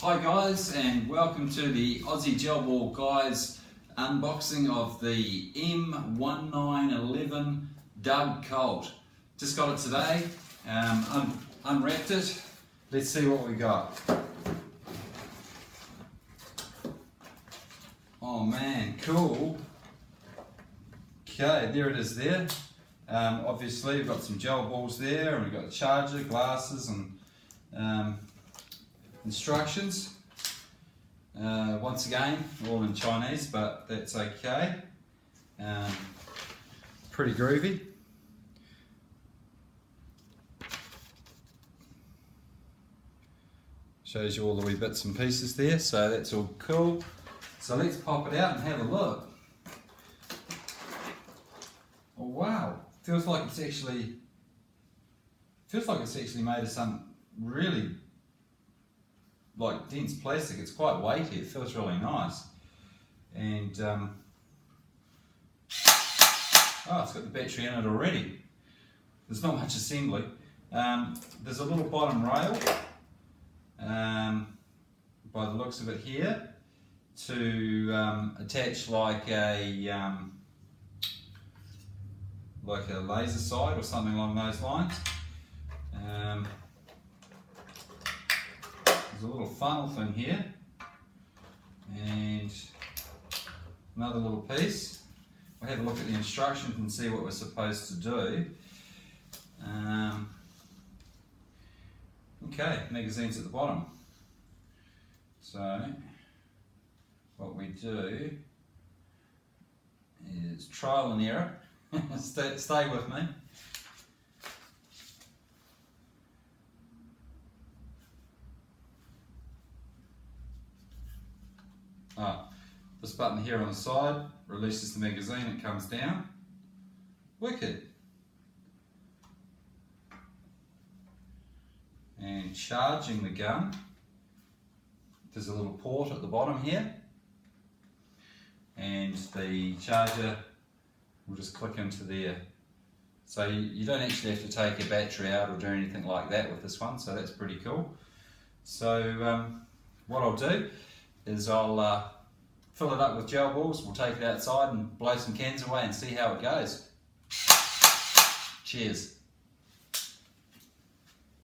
Hi guys, and welcome to the Aussie Gel Ball Guys unboxing of the M1911 Doug Colt. Just got it today, unwrapped it. Let's see what we got. Oh man, cool. Okay, there it is there. Obviously we've got some gel balls there, and we've got the charger, glasses, and instructions. Once again, all in Chinese, but that's okay. Pretty groovy. Shows you all the wee bits and pieces there, so that's all cool. So let's pop it out and have a look. Oh wow, feels like it's actually made of some really dense plastic. It's quite weighty, it feels really nice. And oh, it's got the battery in it already. There's not much assembly. There's a little bottom rail by the looks of it here to attach like a laser sight or something along those lines. There's a little funnel thing here and another little piece. We'll have a look at the instructions and see what we're supposed to do. Okay, magazine's at the bottom. So what we do is trial and error. Stay with me. This button here on the side releases the magazine, it comes down. Wicked. And charging the gun, there's a little port at the bottom here, and the charger will just click into there. So you don't actually have to take your battery out or do anything like that with this one, so that's pretty cool. So what I'll do is I'll fill it up with gel balls, we'll take it outside and blow some cans away and see how it goes. Cheers.